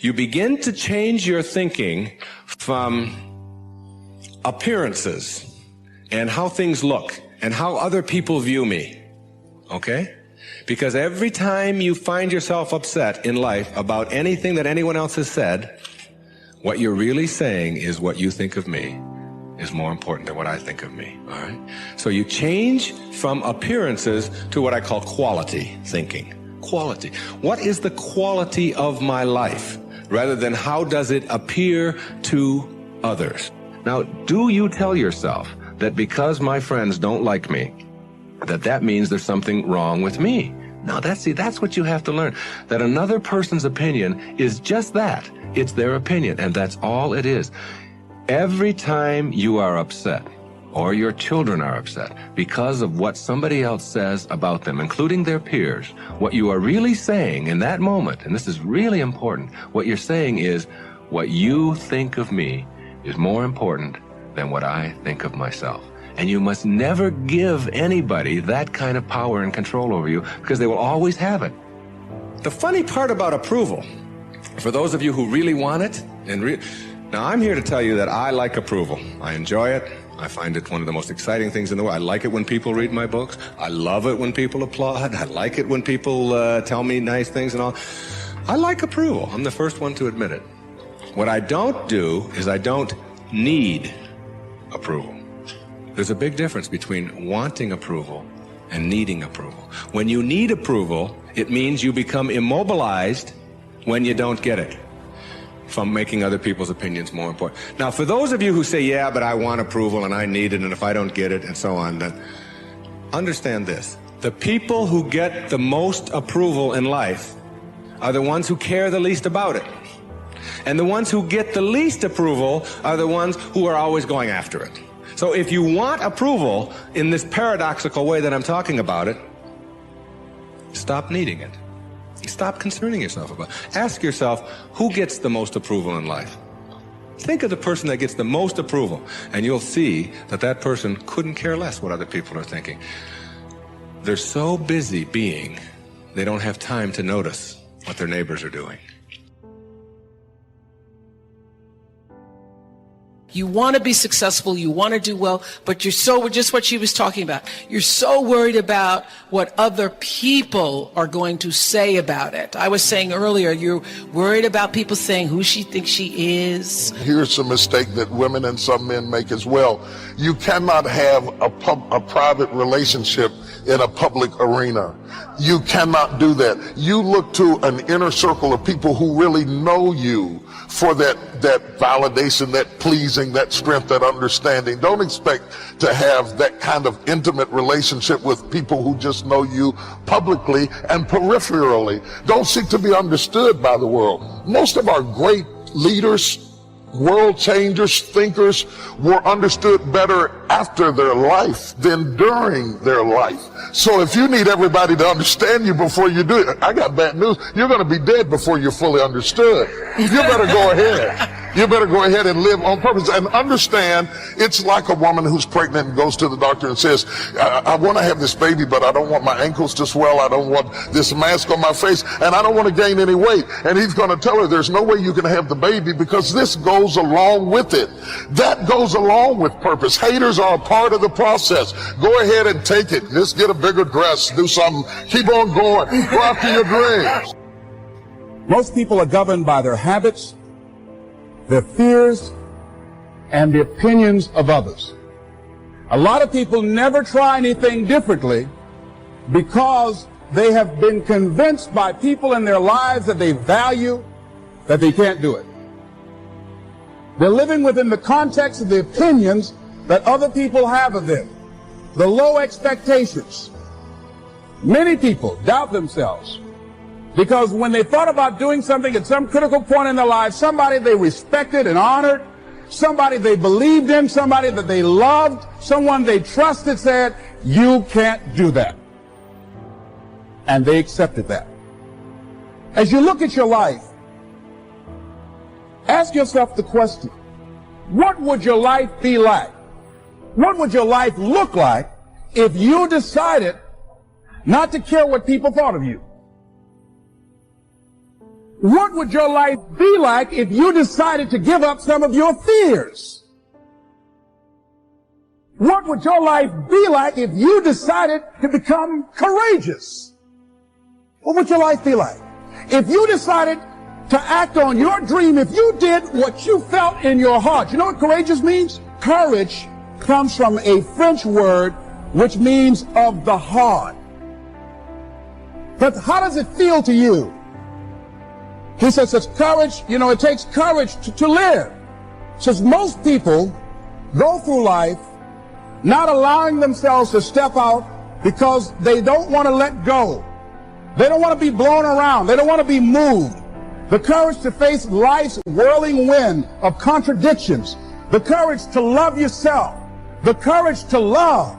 You begin to change your thinking from appearances and how things look and how other people view me, okay? Because every time you find yourself upset in life about anything that anyone else has said, what you're really saying is what you think of me is more important than what I think of me, all right? So you change from appearances to what I call quality thinking. Quality. What is the quality of my life rather than how does it appear to others? Now, do you tell yourself that because my friends don't like me, that means there's something wrong with me? No, that's what you have to learn. That another person's opinion is just that. It's their opinion, and that's all it is. Every time you are upset, or your children are upset, because of what somebody else says about them, including their peers, what you are really saying in that moment, and this is really important, what you're saying is, what you think of me is more important than what I think of myself. And you must never give anybody that kind of power and control over you, because they will always have it. The funny part about approval, for those of you who really want it, now I'm here to tell you that I like approval. I enjoy it. I find it one of the most exciting things in the world. I like it when people read my books. I love it when people applaud. I like it when people tell me nice things and all. I like approval. I'm the first one to admit it. What I don't do is I don't need approval. There's a big difference between wanting approval and needing approval. When you need approval, it means you become immobilized when you don't get it, from making other people's opinions more important. Now, for those of you who say, yeah, but I want approval and I need it, and if I don't get it, and so on, then understand this. The people who get the most approval in life are the ones who care the least about it. And the ones who get the least approval are the ones who are always going after it. So if you want approval in this paradoxical way that I'm talking about it, stop needing it. Stop concerning yourself about it. Ask yourself, who gets the most approval in life? Think of the person that gets the most approval, and you'll see that that person couldn't care less what other people are thinking. They're so busy being, they don't have time to notice what their neighbors are doing. You want to be successful, you want to do well, but you're so, just what she was talking about, you're so worried about what other people are going to say about it. I was saying earlier, you're worried about people saying who she thinks she is. Here's a mistake that women and some men make as well. You cannot have a private relationship in a public arena. You cannot do that. You look to an inner circle of people who really know you for that validation, that pleasing, that strength, that understanding. Don't expect to have that kind of intimate relationship with people who just know you publicly and peripherally. Don't seek to be understood by the world. Most of our great leaders, world changers, thinkers were understood better after their life than during their life. So if you need everybody to understand you before you do it, I got bad news. You're going to be dead before you're fully understood. You better go ahead. You better go ahead and live on purpose and understand. It's like a woman who's pregnant and goes to the doctor and says, I want to have this baby, but I don't want my ankles to swell. I don't want this mask on my face, and I don't want to gain any weight. And he's going to tell her there's no way you can have the baby because this goes along with it. That goes along with purpose. Haters are a part of the process. Go ahead and take it. Just get a bigger dress, do something. Keep on going. Go after your dreams. Most people are governed by their habits, their fears, and the opinions of others. A lot of people never try anything differently because they have been convinced by people in their lives that they value that they can't do it. They're living within the context of the opinions that other people have of them, the low expectations. Many people doubt themselves because when they thought about doing something at some critical point in their lives, somebody they respected and honored, somebody they believed in, somebody that they loved, someone they trusted said, you can't do that. And they accepted that. As you look at your life, ask yourself the question, what would your life be like? What would your life look like if you decided not to care what people thought of you? What would your life be like if you decided to give up some of your fears? What would your life be like if you decided to become courageous? What would your life be like? If you decided to act on your dream, if you did what you felt in your heart. You know what courageous means? Courage comes from a French word which means of the heart. But how does it feel to you? He says it's courage, it takes courage to live. Says most people go through life not allowing themselves to step out because they don't want to let go. They don't want to be blown around. They don't want to be moved. The courage to face life's whirling wind of contradictions. The courage to love yourself. The courage to love.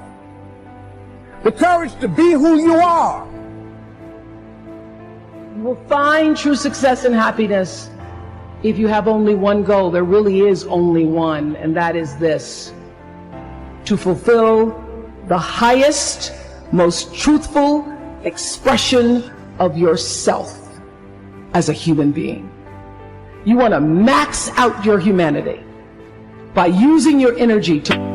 The courage to be who you are. You will find true success and happiness if you have only one goal. There really is only one, and that is this: to fulfill the highest, most truthful expression of yourself as a human being. You want to max out your humanity by using your energy to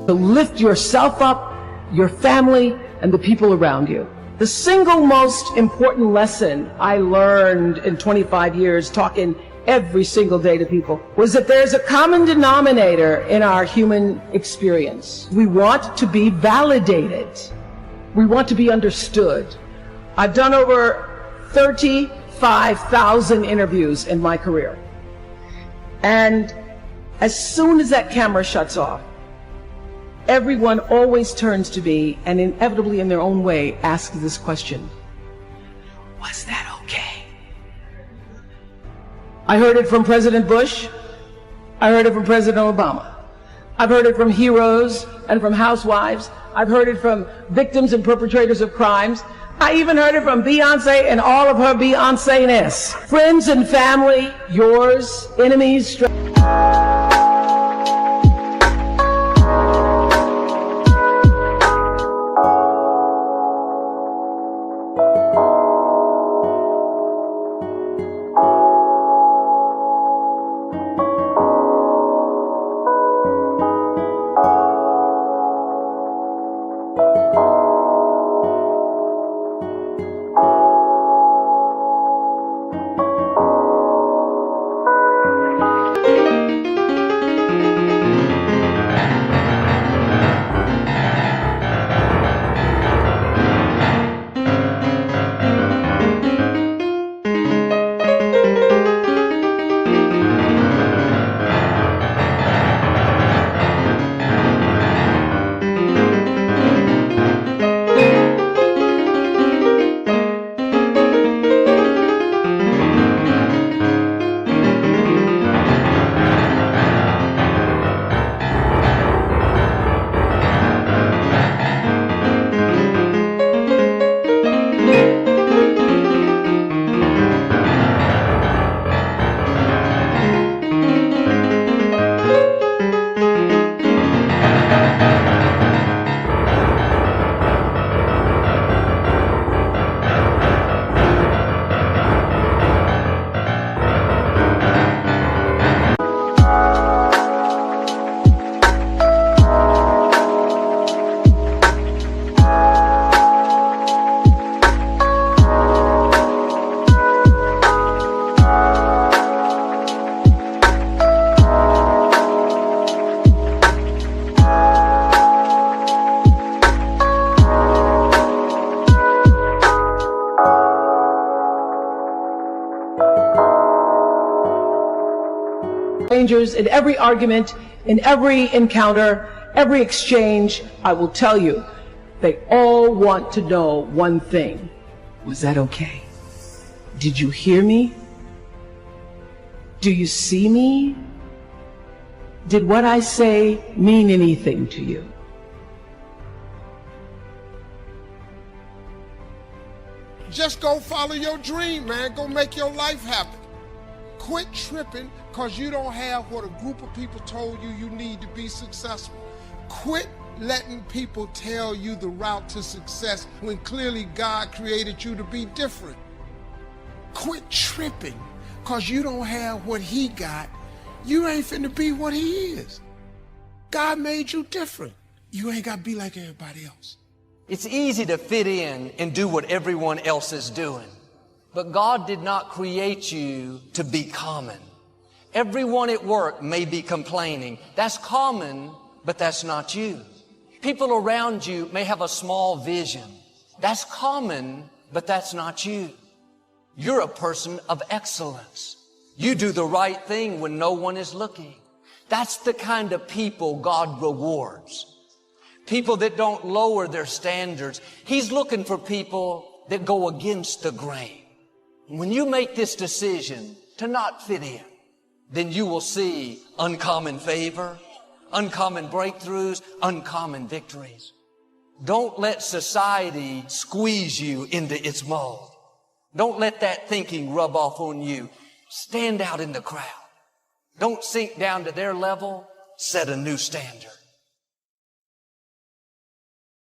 lift yourself up, your family, and the people around you. The single most important lesson I learned in 25 years talking every single day to people was that there's a common denominator in our human experience. We want to be validated. We want to be understood. I've done over 35,000 interviews in my career. And as soon as that camera shuts off, everyone always turns to me and inevitably in their own way asks this question: was that okay? I heard it from President Bush. I heard it from President Obama. I've heard it from heroes and from housewives. I've heard it from victims and perpetrators of crimes. I even heard it from Beyonce and all of her Beyonce-ness. Friends and family, yours, enemies, strangers, in every argument, in every encounter, every exchange, I will tell you, they all want to know one thing. Was that okay? Did you hear me? Do you see me? Did what I say mean anything to you? Just go follow your dream, man. Go make your life happen. Quit tripping because you don't have what a group of people told you you need to be successful. Quit letting people tell you the route to success when clearly God created you to be different. Quit tripping because you don't have what he got. You ain't finna be what he is. God made you different. You ain't got to be like everybody else. It's easy to fit in and do what everyone else is doing. But God did not create you to be common. Everyone at work may be complaining. That's common, but that's not you. People around you may have a small vision. That's common, but that's not you. You're a person of excellence. You do the right thing when no one is looking. That's the kind of people God rewards. People that don't lower their standards. He's looking for people that go against the grain. When you make this decision to not fit in, then you will see uncommon favor, uncommon breakthroughs, uncommon victories. Don't let society squeeze you into its mold. Don't let that thinking rub off on you. Stand out in the crowd. Don't sink down to their level. Set a new standard.